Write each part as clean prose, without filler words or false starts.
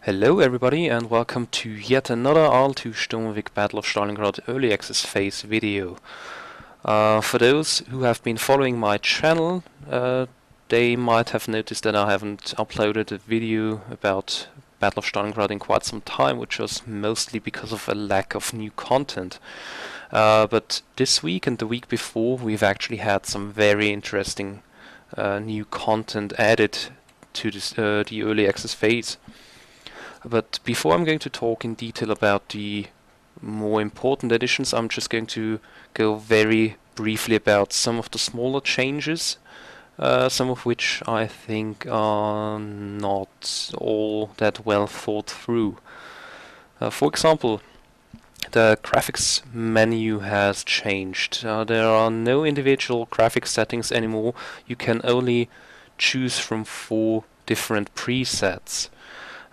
Hello everybody and welcome to yet another IL-2 Sturmovik Battle of Stalingrad Early Access Phase video. For those who have been following my channel, they might have noticed that I haven't uploaded a video about Battle of Stalingrad in quite some time, which was mostly because of a lack of new content. But this week and the week before we've actually had some very interesting new content added to this, the Early Access Phase. But before I'm going to talk in detail about the more important additions, I'm just going to go very briefly about some of the smaller changes, some of which I think are not all that well thought through. For example, the graphics menu has changed. There are no individual graphics settings anymore. You can only choose from 4 different presets.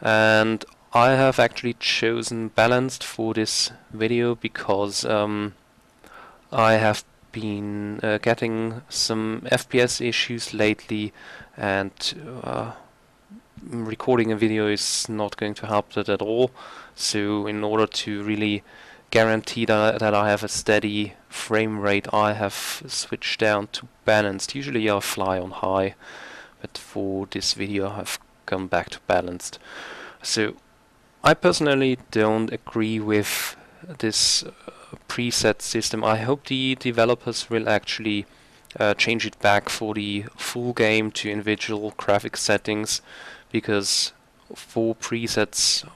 And I have actually chosen balanced for this video because I have been getting some FPS issues lately, and recording a video is not going to help that at all. So in order to really guarantee that I have a steady frame rate, I have switched down to balanced. Usually I fly on high, but for this video I've gone back to balanced. So I personally don't agree with this preset system. I hope the developers will actually change it back for the full game to individual graphics settings, because 4 presets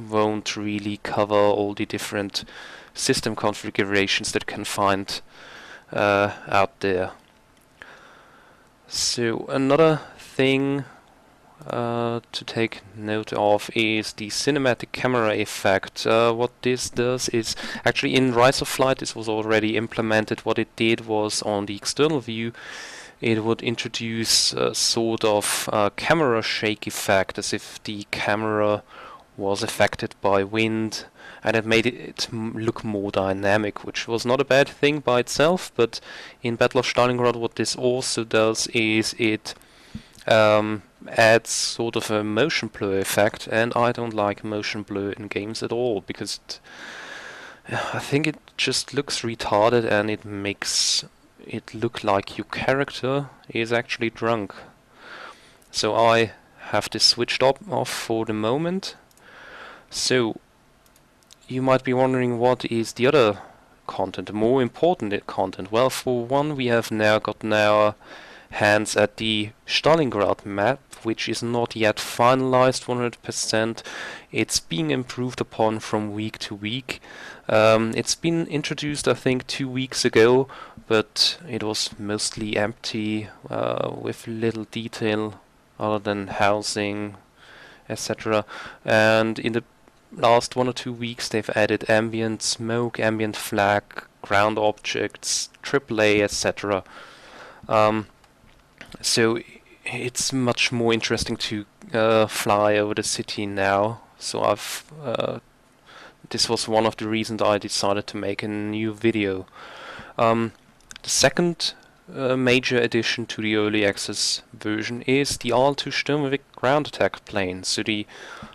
won't really cover all the different system configurations that you can find out there. So another thing to take note of is the cinematic camera effect. What this does is, actually in Rise of Flight this was already implemented. What it did was, on the external view, it would introduce a sort of camera shake effect, as if the camera was affected by wind, and it made it look more dynamic, which was not a bad thing by itself. But in Battle of Stalingrad what this also does is it adds sort of a motion blur effect, and I don't like motion blur in games at all, because I think it just looks retarded and it makes it look like your character is actually drunk. So I have this switched off for the moment. So you might be wondering, what is the other content, the more important content? Well, for one, we have now gotten our hands at the Stalingrad map, which is not yet finalized 100%. It's being improved upon from week to week. It's been introduced, I think, 2 weeks ago, but it was mostly empty, with little detail other than housing, etc. And in the last 1 or 2 weeks they've added ambient smoke, ambient flag, ground objects, AAA, etc. So it's much more interesting to fly over the city now. So this was one of the reasons I decided to make a new video. The second major addition to the early access version is the IL-2 Sturmovik ground attack plane. So the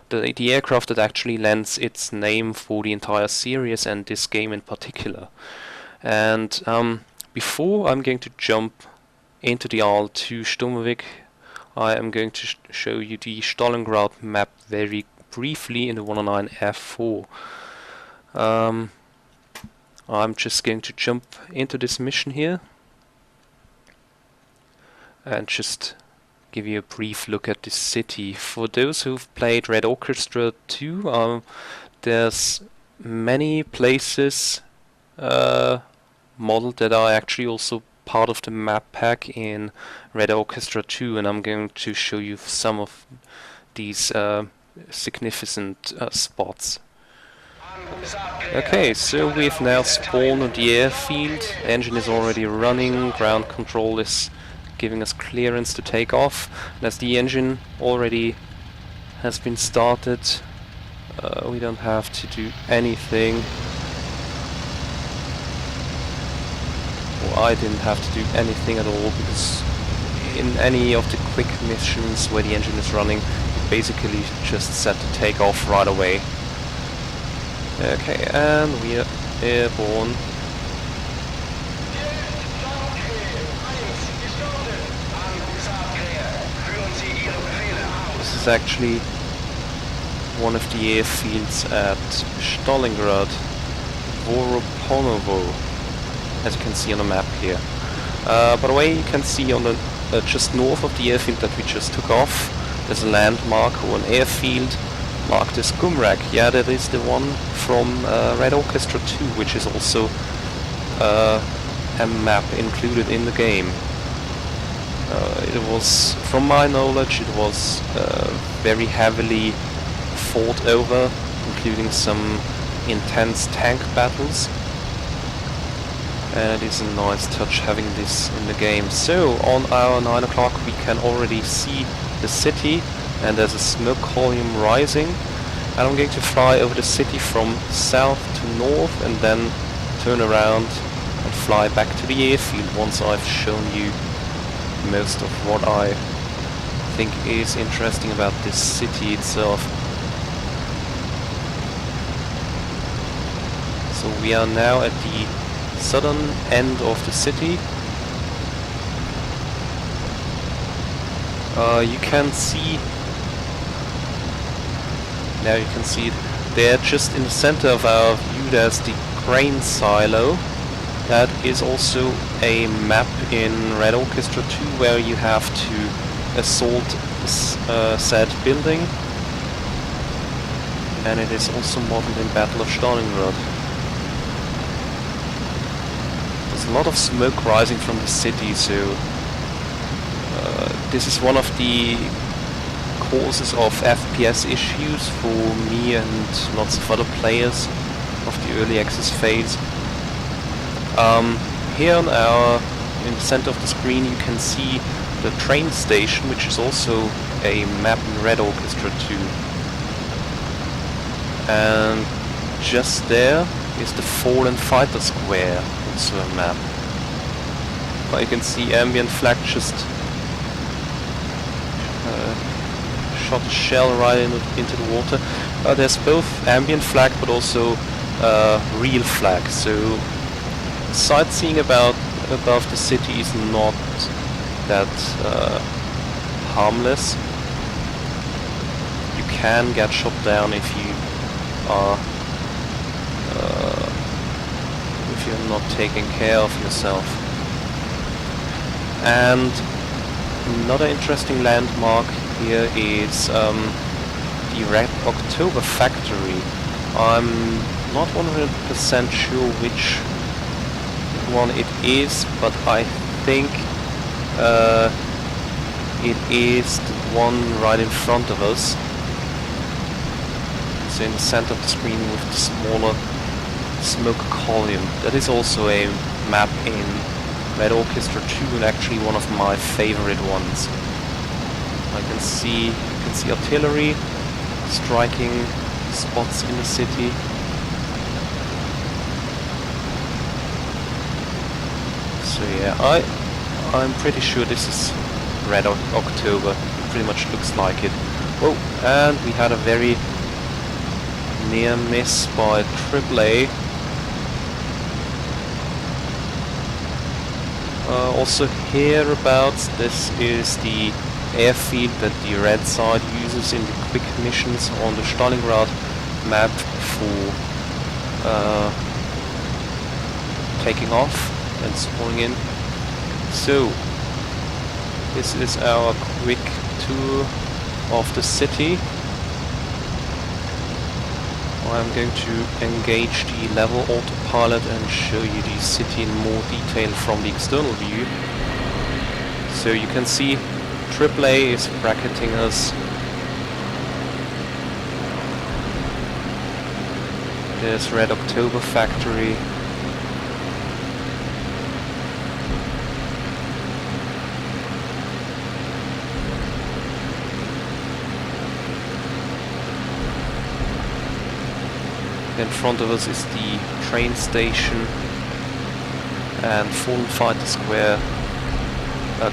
aircraft that actually lends its name for the entire series and this game in particular. And before I'm going to jump into the IL-2 Sturmovik, I am going to show you the Stalingrad map very briefly in the 109 F4. I'm just going to jump into this mission here and just give you a brief look at this city. For those who've played Red Orchestra 2, there's many places modeled that are actually also part of the map pack in Red Orchestra 2, and I'm going to show you some of these significant spots. Okay, so we've now spawned on the airfield. Engine is already running, ground control is giving us clearance to take off. And as the engine already has been started, we don't have to do anything. I didn't have to do anything at all, because in any of the quick missions where the engine is running, you basically just set to take off right away. Okay, and we are airborne. This is actually one of the airfields at Stalingrad, Voroponovo, as you can see on the map here. By the way, you can see on the just north of the airfield that we just took off, there's a landmark or an airfield marked as Gumrak. Yeah, that is the one from Red Orchestra 2, which is also a map included in the game. It was, from my knowledge, it was very heavily fought over, including some intense tank battles. And it is a nice touch having this in the game. So on our 9 o'clock we can already see the city, and there's a smoke column rising. And I'm going to fly over the city from south to north and then turn around and fly back to the airfield once I've shown you most of what I think is interesting about this city itself. So we are now at the southern end of the city. You can see, now you can see it there just in the center of our view. There's the grain silo. That is also a map in Red Orchestra 2 where you have to assault said building, and it is also modeled in Battle of Stalingrad. There's a lot of smoke rising from the city, so this is one of the causes of FPS issues for me and lots of other players of the early access phase. Here in the center of the screen you can see the train station, which is also a map in Red Orchestra 2. And just there is the Fallen Fighter Square, also a map. You can see ambient flag just shot a shell right into the water. There's both ambient flag but also real flag, so sightseeing above the city is not that harmless. You can get shot down if you are if you're not taking care of yourself. And another interesting landmark here is the Red October factory. I'm not 100% sure which one it is, but I think it is the one right in front of us. So in the center of the screen with the smaller smoke column. That is also a map in Red Orchestra 2 and actually one of my favorite ones. You can see artillery striking spots in the city. So yeah, I'm pretty sure this is Red October. It pretty much looks like it. Oh, and we had a very near miss by AAA. Also hereabouts, this is the airfield that the red side uses in the quick missions on the Stalingrad map for taking off and spawning in. So this is our quick tour of the city. I'm going to engage the level autopilot and show you the city in more detail from the external view. So you can see AAA is bracketing us. There's Red October factory. In front of us is the train station and Fallen Fighter Square.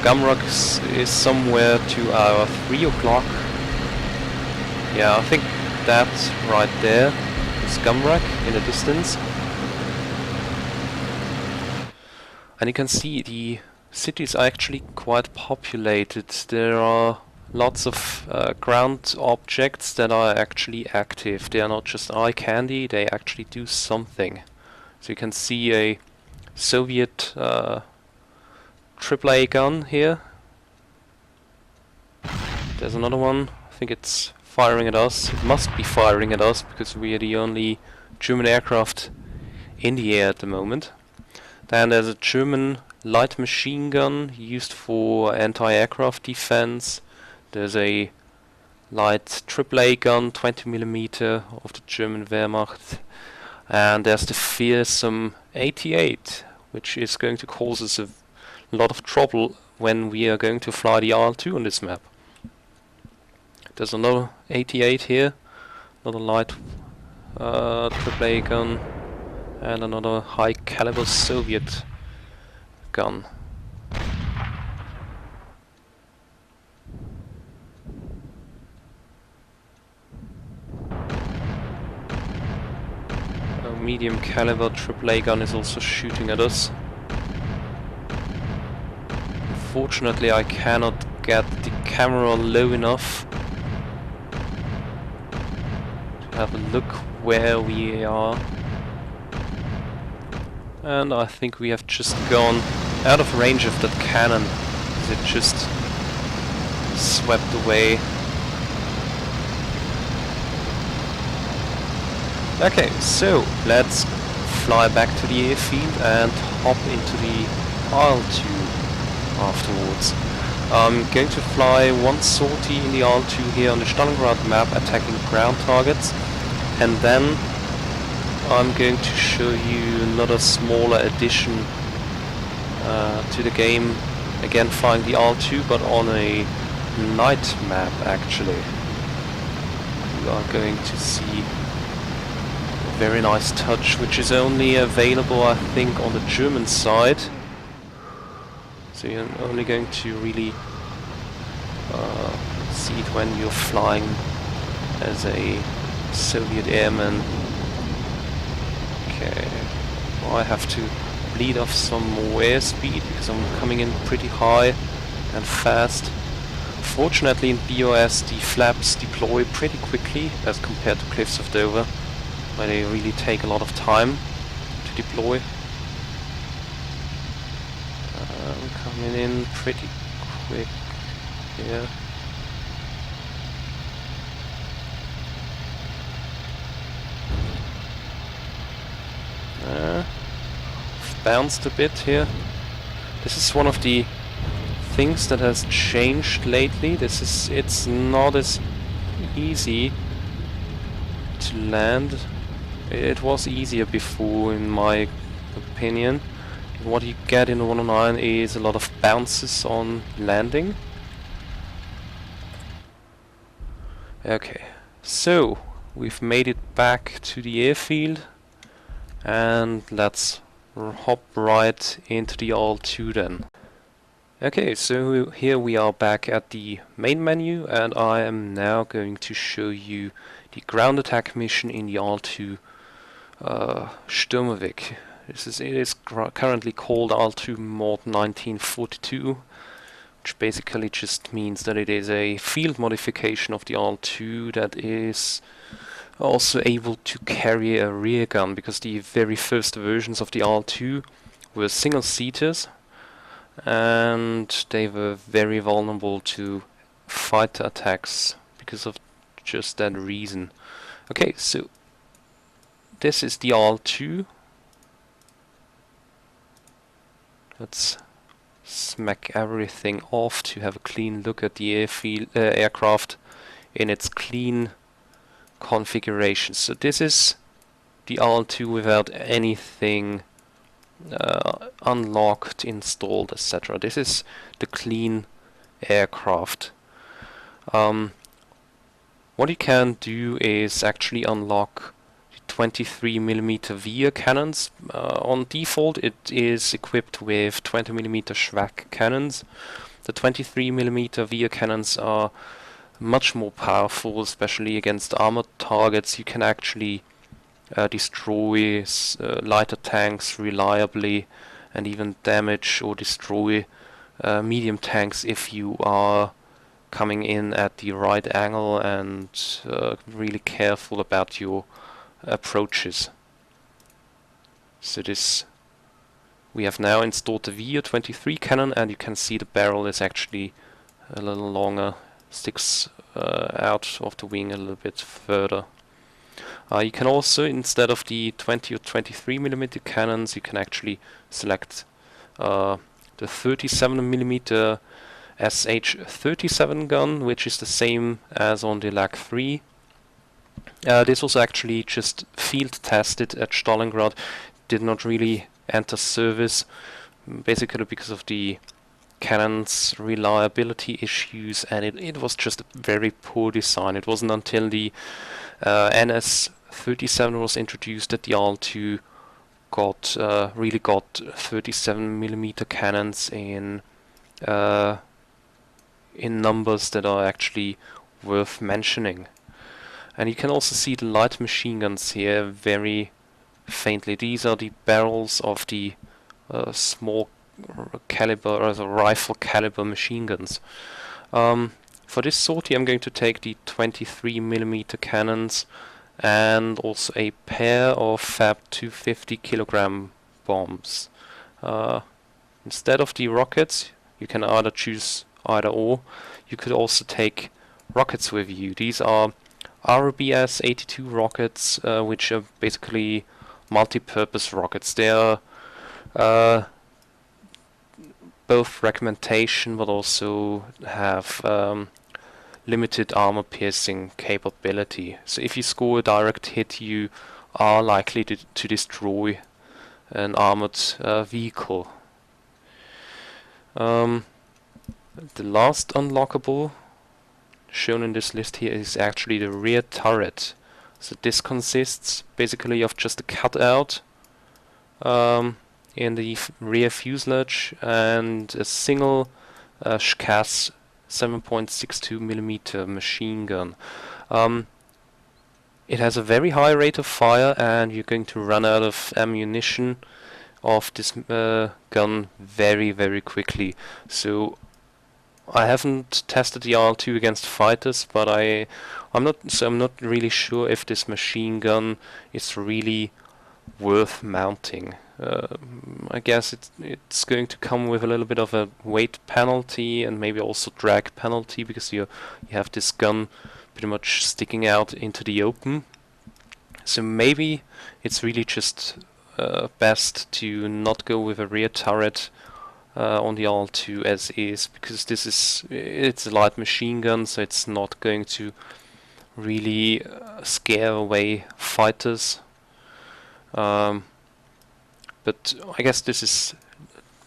Gamrak is somewhere to our 3 o'clock. Yeah, I think that's right there. The Scumrack in the distance. And you can see the cities are actually quite populated. There are lots of ground objects that are actually active. They are not just eye candy, they actually do something. So you can see a Soviet AAA gun here. There's another one. I think it's firing at us. It must be firing at us because we are the only German aircraft in the air at the moment. Then there's a German light machine gun used for anti-aircraft defense. There's a light AAA gun, 20mm of the German Wehrmacht. And there's the fearsome 88, which is going to cause us a lot of trouble when we are going to fly the IL-2 on this map. There's another 88 here, another light AAA gun, and another high caliber Soviet gun. A medium caliber AAA gun is also shooting at us. Unfortunately, I cannot get the camera low enough to have a look where we are. And I think we have just gone out of range of that cannon, as it just swept away. Okay, so let's fly back to the airfield and hop into the IL-2 afterwards. I'm going to fly one sortie in the IL-2 here on the Stalingrad map, attacking ground targets, and then I'm going to show you another smaller addition to the game, again flying the IL-2 but on a night map actually. You are going to see a very nice touch, which is only available I think on the German side. So you're only going to really see it when you're flying as a Soviet airman. Okay, well, I have to bleed off some more airspeed because I'm coming in pretty high and fast. Fortunately in BOS the flaps deploy pretty quickly as compared to Cliffs of Dover, where they really take a lot of time to deploy. I'm coming in pretty quick here. Bounced a bit here. This is one of the things that has changed lately. It's not as easy to land. It was easier before, in my opinion. What you get in 109 is a lot of bounces on landing. Okay, so we've made it back to the airfield, and let's hop right into the IL-2 then. Okay, so here we are back at the main menu, and I am now going to show you the ground attack mission in the IL-2 Sturmweg. It is currently called IL-2 Mod 1942, which basically just means that it is a field modification of the IL-2 that is also able to carry a rear gun, because the very first versions of the IL-2 were single-seaters and they were very vulnerable to fighter attacks because of just that reason. Okay, so this is the IL-2. Let's smack everything off to have a clean look at the aircraft in its clean configuration. So this is the IL-2 without anything unlocked, installed, etc. This is the clean aircraft. What you can do is actually unlock 23mm VIR cannons. On default it is equipped with 20mm Schwack cannons. The 23mm VIR cannons are much more powerful, especially against armored targets. You can actually destroy lighter tanks reliably, and even damage or destroy medium tanks if you are coming in at the right angle and really careful about your approaches. So we have now installed the VU-23 cannon, and you can see the barrel is actually a little longer, sticks out of the wing a little bit further. You can also, instead of the 20 or 23mm cannons, you can actually select the 37mm SH-37 gun, which is the same as on the LAG-3. This was actually just field tested at Stalingrad, did not really enter service, basically because of the cannon's reliability issues, and it was just a very poor design. It wasn't until the NS-37 was introduced that the IL-2 really got 37mm cannons in numbers that are actually worth mentioning. And you can also see the light machine guns here very faintly. These are the barrels of the small caliber or the rifle caliber machine guns. For this sortie I'm going to take the 23mm cannons and also a pair of Fab 250 kilogram bombs. Instead of the rockets, you can either choose either or. You could also take rockets with you. These are RBS 82 rockets, which are basically multi-purpose rockets. They are both fragmentation, but also have limited armor piercing capability. So if you score a direct hit, you are likely to destroy an armored vehicle. The last unlockable shown in this list here is actually the rear turret. So this consists basically of just a cutout in the rear fuselage and a single SCAS 7.62mm machine gun. It has a very high rate of fire, and you're going to run out of ammunition of this gun very, very quickly. So I haven't tested the IL-2 against fighters, but I'm not really sure if this machine gun is really worth mounting. I guess it's going to come with a little bit of a weight penalty and maybe also drag penalty, because you have this gun pretty much sticking out into the open. So maybe it's really just best to not go with a rear turret on the IL-2 as is, because it's a light machine gun, so it's not going to really scare away fighters. But I guess this is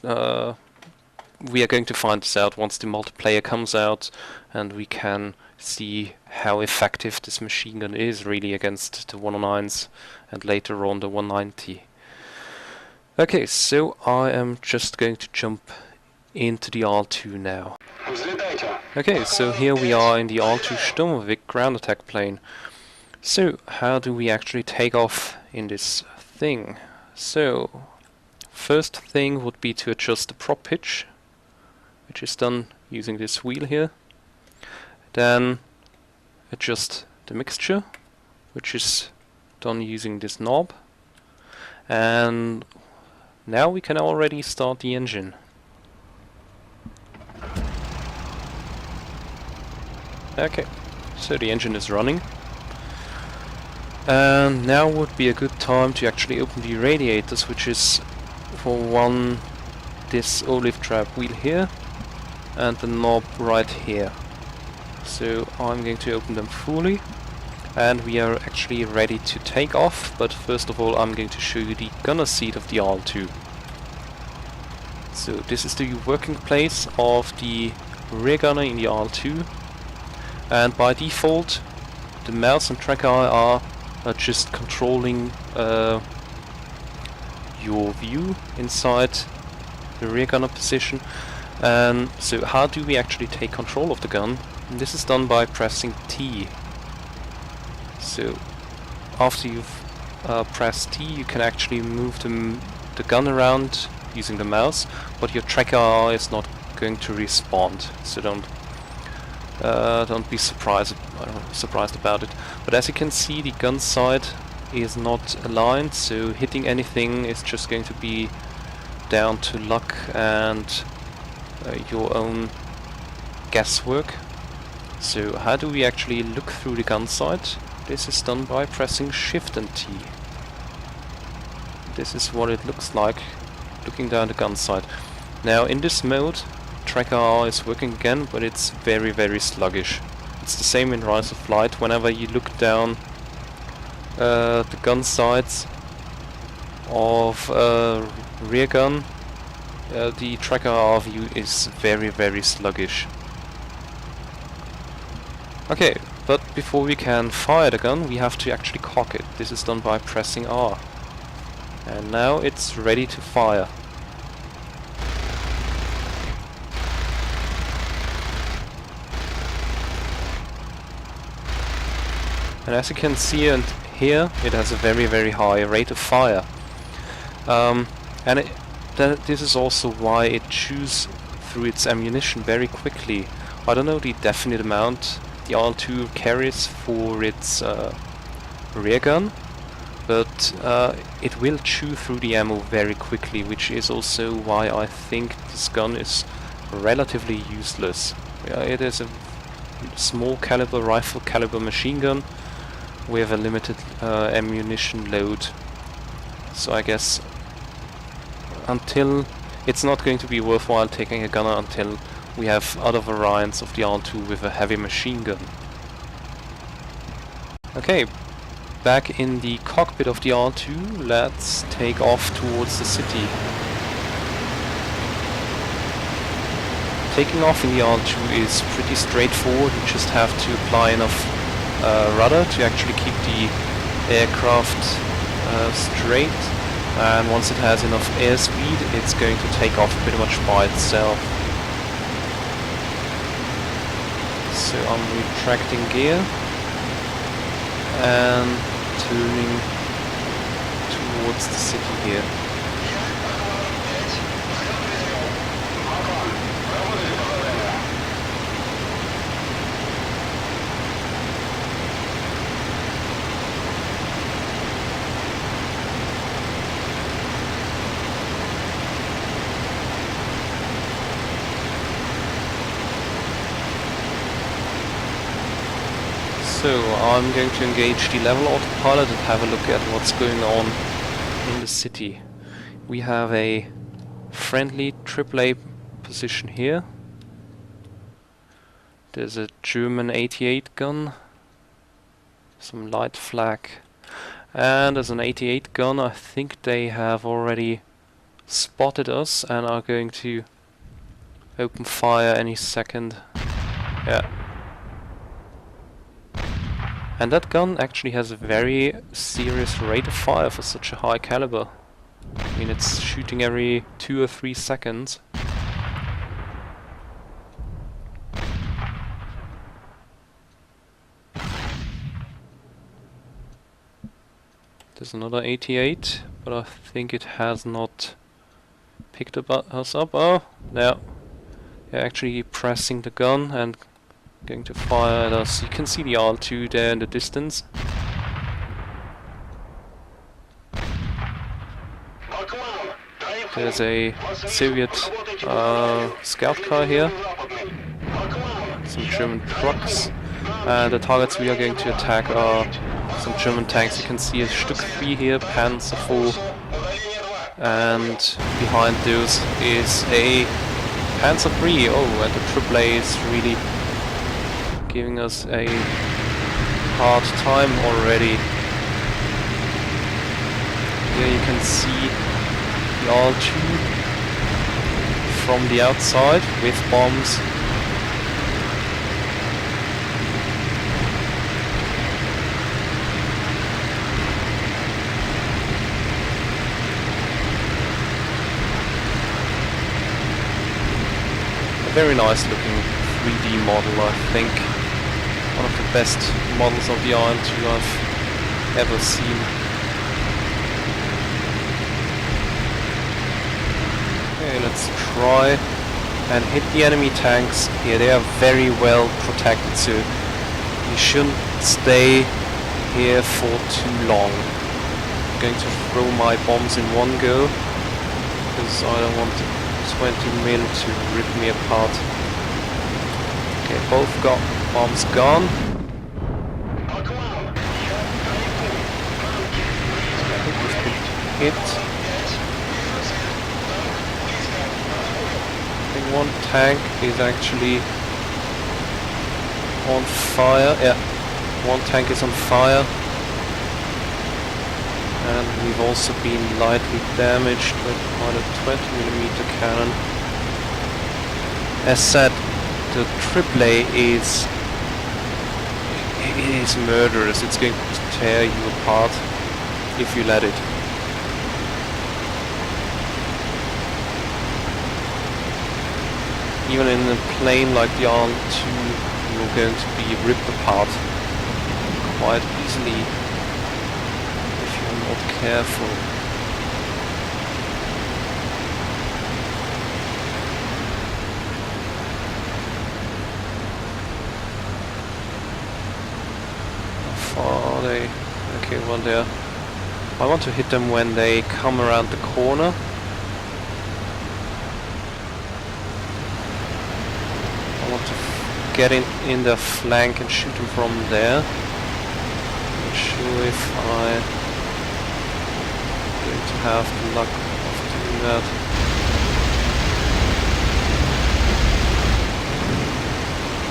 we are going to find this out once the multiplayer comes out, and we can see how effective this machine gun is really against the 109s and later on the 190. Okay, so I am just going to jump into the IL-2 now. Okay, so here we are in the IL-2 Sturmovik ground attack plane. So, how do we actually take off in this thing? So, first thing would be to adjust the prop pitch, which is done using this wheel here. Then adjust the mixture, which is done using this knob. And now we can already start the engine. Okay, so the engine is running. And now would be a good time to actually open the radiators, which is for one this olive trap wheel here and the knob right here. So I'm going to open them fully, and we are actually ready to take off, but first of all I'm going to show you the gunner seat of the IL-2. So this is the working place of the rear gunner in the IL-2, and by default the mouse and tracker are just controlling your view inside the rear gunner position. And so how do we actually take control of the gun? And this is done by pressing T. So after you've pressed T, you can actually move the gun around using the mouse, but your tracker is not going to respond. So don't be surprised about it. But as you can see, the gun sight is not aligned, so hitting anything is just going to be down to luck and your own guesswork. So how do we actually look through the gun sight? This is done by pressing Shift and T. This is what it looks like looking down the gun sight. Now in this mode, tracker R is working again, but it's very, very sluggish. It's the same in Rise of Flight. Whenever you look down the gun sights of rear gun, the tracker R view is very, very sluggish. Okay, but before we can fire the gun, we have to actually cock it. This is done by pressing R. And now it's ready to fire. And as you can see and hear, it has a very, very high rate of fire. This is also why it chews through its ammunition very quickly. I don't know the definite amount the IL-2 carries for its rear gun, but it will chew through the ammo very quickly, which is also why I think this gun is relatively useless. It is a small caliber, rifle caliber machine gun with a limited ammunition load. So I guess until it's not going to be worthwhile taking a gunner until we have other variants of the IL-2 with a heavy machine gun. Okay, back in the cockpit of the IL-2, let's take off towards the city. Taking off in the IL-2 is pretty straightforward. You just have to apply enough rudder to actually keep the aircraft straight, and once it has enough airspeed, it's going to take off pretty much by itself. So I'm retracting gear and turning towards the city here. So I'm going to engage the level autopilot and have a look at what's going on in the city. We have a friendly AAA position here. There's a German 88 gun, some light flak, and there's an 88 gun. I think they have already spotted us and are going to open fire any second. Yeah. And that gun actually has a very serious rate of fire for such a high caliber. I mean, it's shooting every 2 or 3 seconds. There's another 88, but I think it has not picked us up. Oh, no. They're actually pressing the gun and going to fire at us. You can see the IL-2 there in the distance. There's a Soviet scout car here. Some German trucks. The targets we are going to attack are some German tanks. You can see a Stück 3 here, Panzer 4. And behind those is a Panzer 3. Oh, and the AAA is really giving us a hard time already. Here you can see the IL-2 from the outside with bombs. A very nice looking 3D model, I think. One of the best models of the IL-2 I've ever seen. Okay, let's try and hit the enemy tanks. Here they are very well protected, so you shouldn't stay here for too long. I'm going to throw my bombs in one go, because I don't want 20 mil to rip me apart. Okay, both got bombs gone. I think we've been hit. I think one tank is actually on fire. Yeah, one tank is on fire. And we've also been lightly damaged by a 20mm cannon. As said, the AAA is murderous. It's going to tear you apart if you let it. Even in a plane like the IL-2, you're going to be ripped apart quite easily if you're not careful. How far are they? Okay, well they're... I want to hit them when they come around the corner. Get in the flank and shoot him from there. Not sure if I'm going to have the luck of doing that.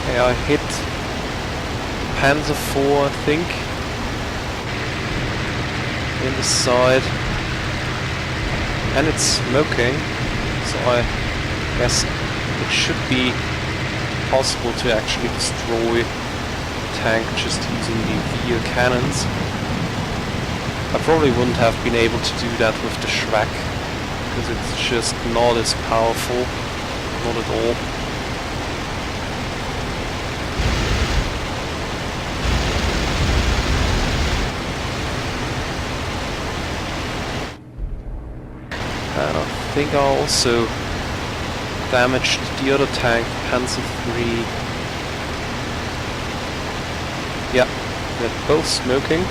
Okay, I hit Panzer IV, I think, in the side, and it's smoking, so I guess it should be possible to actually destroy the tank just using the VIR cannons. I probably wouldn't have been able to do that with the Schwack, because it's just not as powerful, not at all. And I think I also damaged the other tank, Panzer III. Yeah, they're both smoking.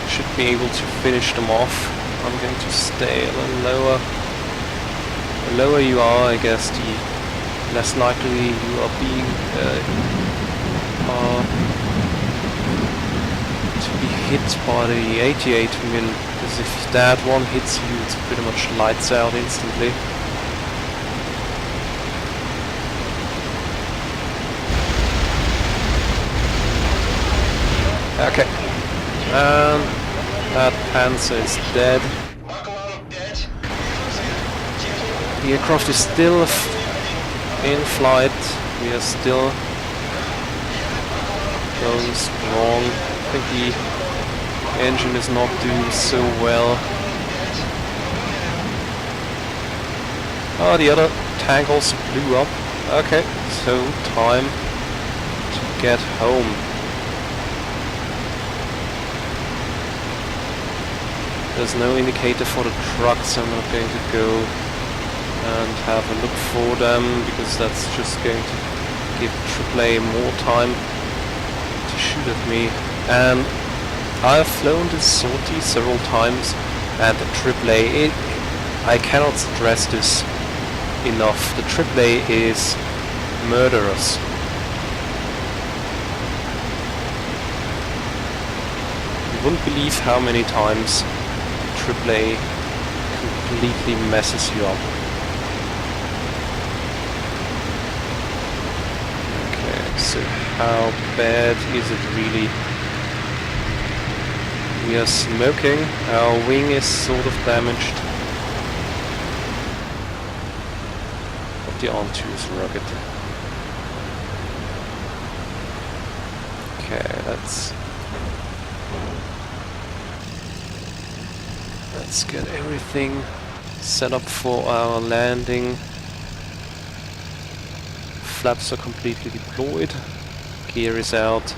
Should be able to finish them off. I'm going to stay a little lower. The lower you are, I guess, the less likely you are being to be hit by the 88mm. Because if that one hits you, it's pretty much lights out instantly. Okay, and that Panzer is dead. The aircraft is still in flight. We are still going strong. I think the engine is not doing so well. Oh, the other tank also blew up. Okay, so time to get home. There's no indicator for the trucks, so I'm not going to go and have a look for them, because that's just going to give AAA more time to shoot at me. And I've flown this sortie several times, and the AAA, I cannot stress this enough, the AAA is murderous. You wouldn't believe how many times AAA completely messes you up. Okay, so how bad is it really? We are smoking, our wing is sort of damaged, but the IL-2 is rugged. Okay, let's get everything set up for our landing. flaps are completely deployed. Gear is out.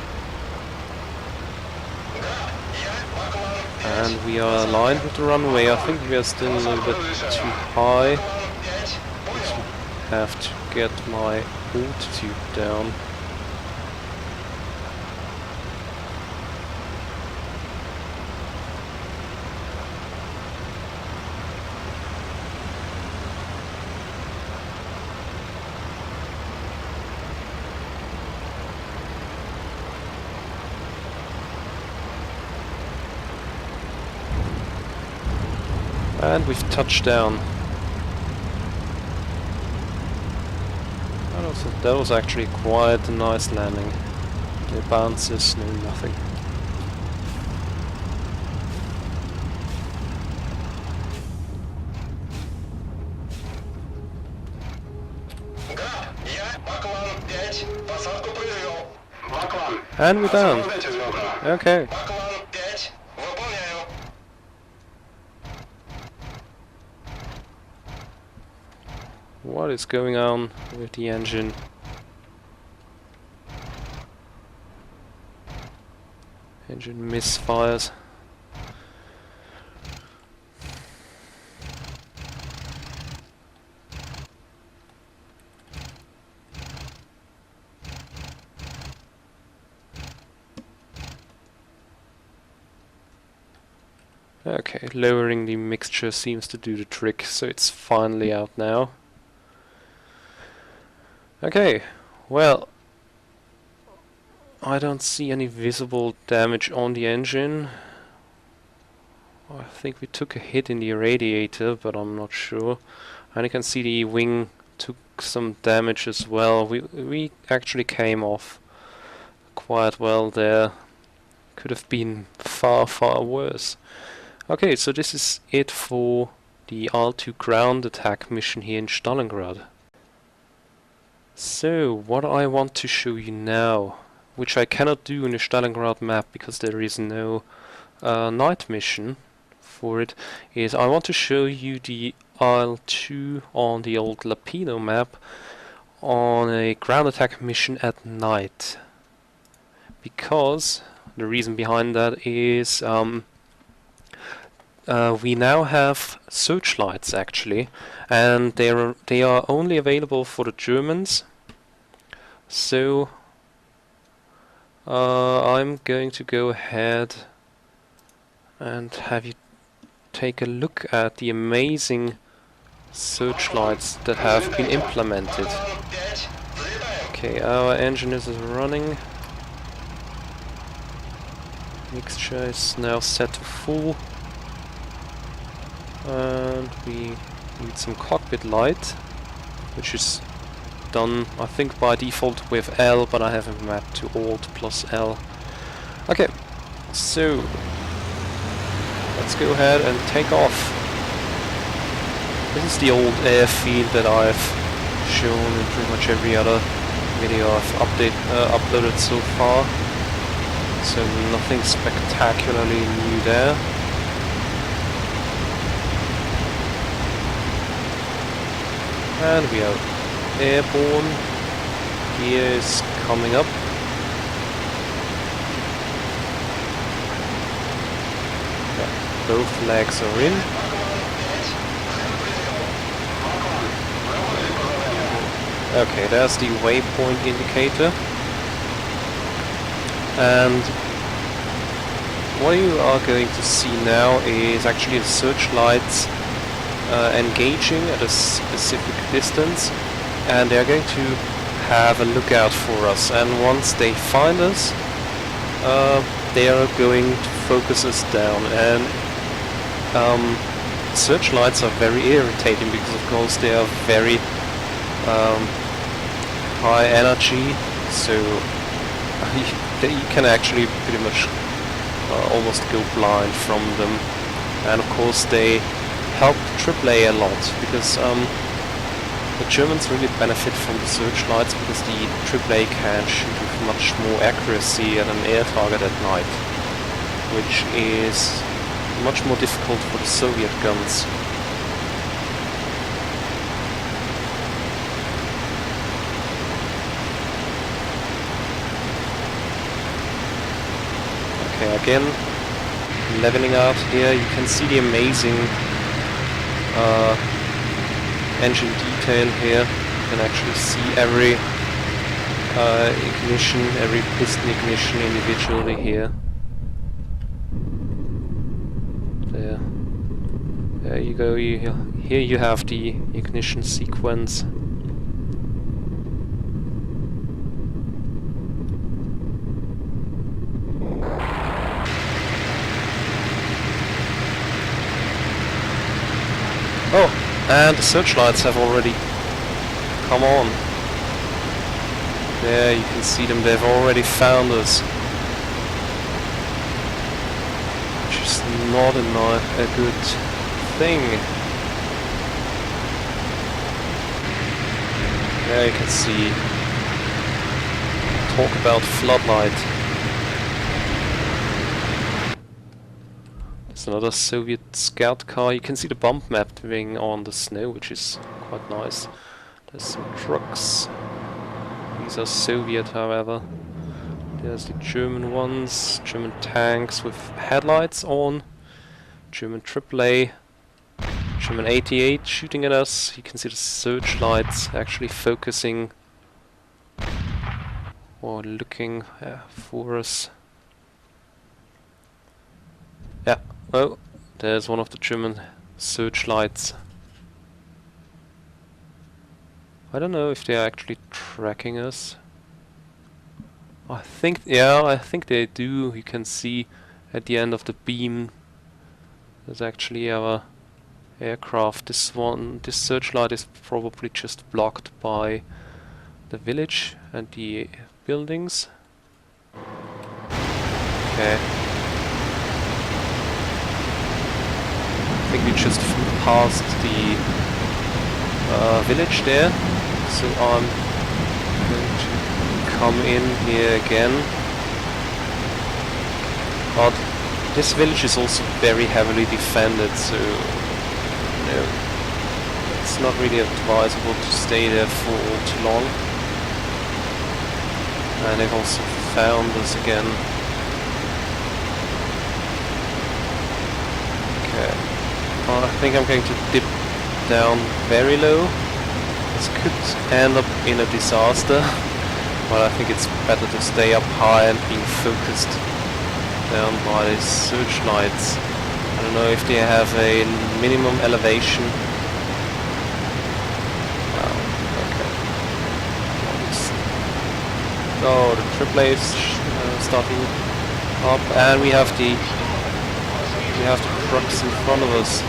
And we are aligned with the runway. I think we are still a little bit too high. I have to get my altitude down. And we've touched down. That was actually quite a nice landing. No bounces, no nothing. And we're down. Okay. What is going on with the engine? Engine misfires. Okay, lowering the mixture seems to do the trick, so it's finally out now. Okay, well, I don't see any visible damage on the engine. I think we took a hit in the radiator, but I'm not sure. And you can see the wing took some damage as well. We actually came off quite well there. Could have been far, far worse. Okay, so this is it for the IL-2 ground attack mission here in Stalingrad. So, what I want to show you now, which I cannot do in the Stalingrad map because there is no night mission for it, is I want to show you the IL-2 on the old Lapino map on a ground attack mission at night. Because the reason behind that is we now have searchlights actually, and they are only available for the Germans. So I'm going to go ahead and have you take a look at the amazing searchlights that have been implemented. Okay, our engine is running. Mixture is now set to full. And we need some cockpit light, which is done, I think, by default with L, but I have it mapped to Alt plus L. Okay, so let's go ahead and take off. This is the old airfield that I've shown in pretty much every other video I've uploaded so far. So nothing spectacularly new there. And we are airborne. Gear is coming up. Yeah, both legs are in. Okay, there's the waypoint indicator. And what you are going to see now is actually the searchlights engaging at a specific distance, and they're going to have a lookout for us, and once they find us they are going to focus us down. And searchlights are very irritating because of course they are very high energy, so you can actually pretty much almost go blind from them. And of course they help AAA a lot, because the Germans really benefit from the searchlights, because the AAA can shoot with much more accuracy at an air target at night, which is much more difficult for the Soviet guns. Okay, again, leveling out here. You can see the amazing engine detail here. You can actually see every ignition, every piston ignition individually here. There you go. Here you have the ignition sequence. Oh, and the searchlights have already come on. There you can see them, they've already found us. Which is not a good thing. There you can see. Talk about floodlight. There's another Soviet scout car. You can see the bump mapping on the snow, which is quite nice. There's some trucks. These are Soviet, however. There's the German ones, German tanks with headlights on, German AAA, German 88 shooting at us. You can see the searchlights actually focusing or looking for us. Yeah, oh, there's one of the German searchlights. I don't know if they're actually tracking us. I think, yeah, I think they do. You can see at the end of the beam there's actually our aircraft. This searchlight is probably just blocked by the village and the buildings. Okay. I think we just flew past the village there. So I'm going to come in here again. But this village is also very heavily defended, so you know, it's not really advisable to stay there for all too long. And they've also found us again. Okay. I think I'm going to dip down very low. This could end up in a disaster, but I think it's better to stay up high and being focused down by these searchlights. I don't know if they have a minimum elevation. Okay. Oh, the AAA is starting up, and we have the trucks in front of us.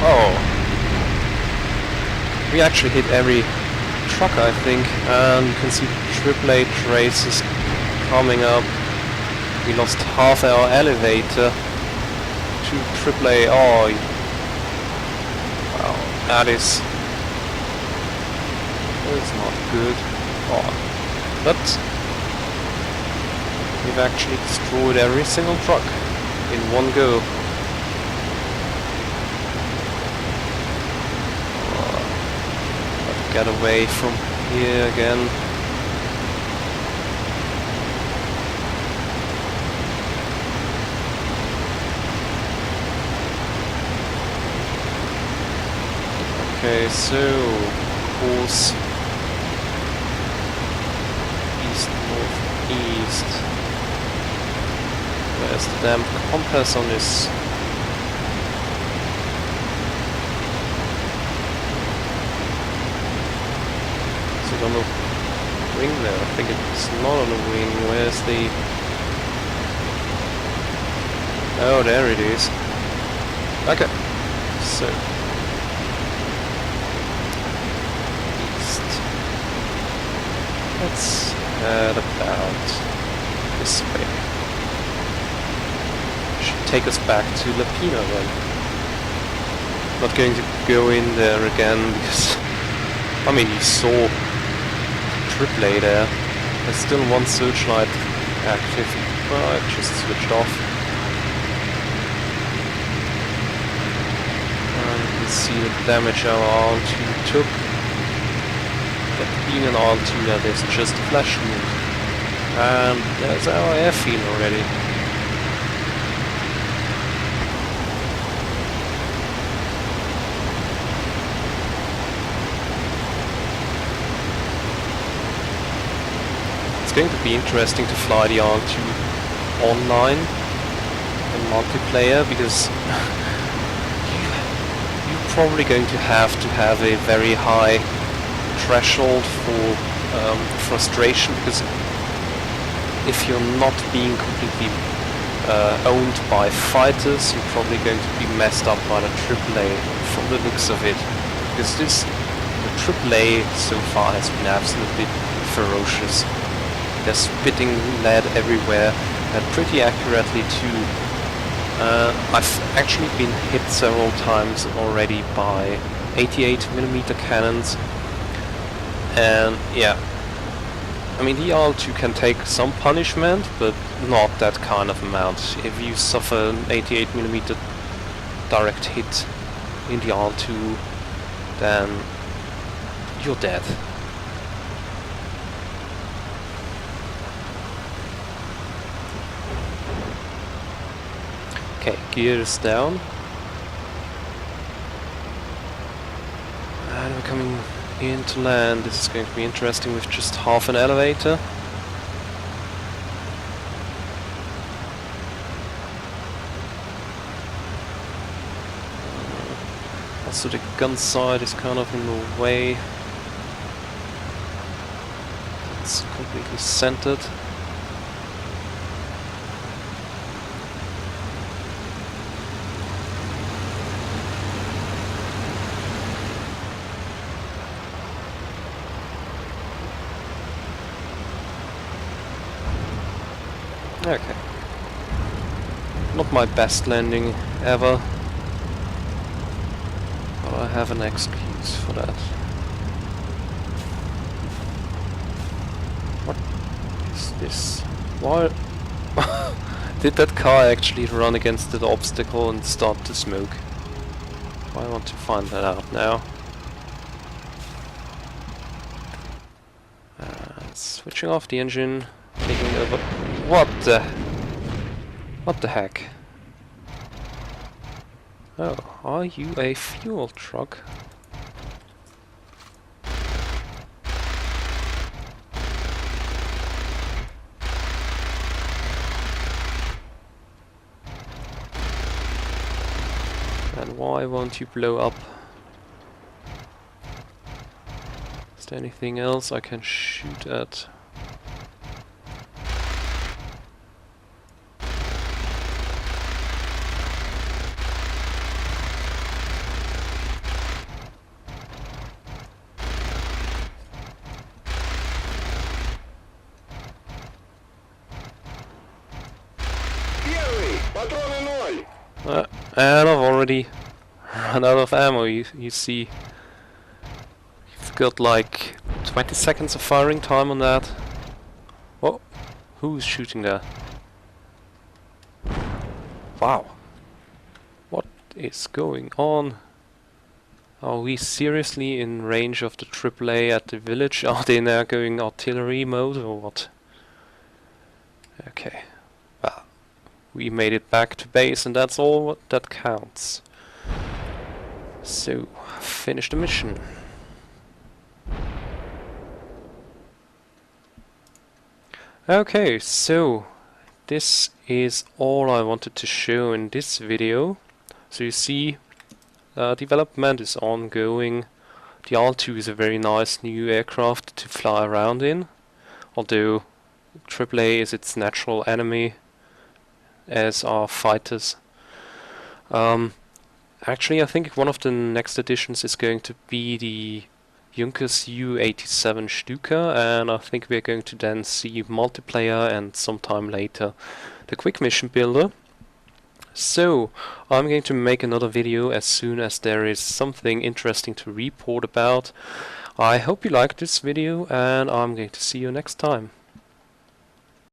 Oh, we actually hit every truck, I think, and you can see AAA traces coming up. We lost half our elevator to AAA. Oh, wow, that is not good. Oh, but we've actually destroyed every single truck in one go. Get away from here again. Okay, so course east northeast. Where's the damn compass on this? On the wing there, I think it's not on the wing. Where's the... Oh, there it is. Okay, so east. Let's head about this way. Should take us back to Lapina then. Not going to go in there again because I mean you saw AAA there. There's still one searchlight active. Well, I just switched off. see the damage our IL-2 took. But being an IL-2, that is just a flash wound. And there's our airfield already. It's going to be interesting to fly the IL-2 online in multiplayer, because you're probably going to have a very high threshold for frustration, because if you're not being completely owned by fighters, you're probably going to be messed up by the AAA from the looks of it, because the AAA so far has been absolutely ferocious. They're spitting lead everywhere, and pretty accurately too. I've actually been hit several times already by 88mm cannons, and yeah, I mean the IL-2 can take some punishment, but not that kind of amount. If you suffer an 88mm direct hit in the IL-2, then you're dead. Okay, gear is down. And we're coming into land. This is going to be interesting with just half an elevator. Also the gun side is kind of in the way. It's completely centered. Okay. Not my best landing ever, but I have an excuse for that. What is this? Why did that car actually run against the obstacle and start to smoke? I want to find that out now. Switching off the engine, taking over. What the heck? Oh, are you a fuel truck? And why won't you blow up? Is there anything else I can shoot at? And I've already run out of ammo. You see, you've got like 20 seconds of firing time on that. Oh, who's shooting there? Wow, what is going on? Are we seriously in range of the AAA at the village? Are they now going artillery mode or what? Okay. We made it back to base, and that's all that counts. So, finish the mission. Okay, so this is all I wanted to show in this video. So you see, development is ongoing. The IL-2 is a very nice new aircraft to fly around in, although AAA is its natural enemy, as are fighters. Actually, I think one of the next editions is going to be the Junkers Ju-87 Stuka, and I think we're going to then see multiplayer and sometime later the quick mission builder. So, I'm going to make another video as soon as there is something interesting to report about. I hope you liked this video, and I'm going to see you next time.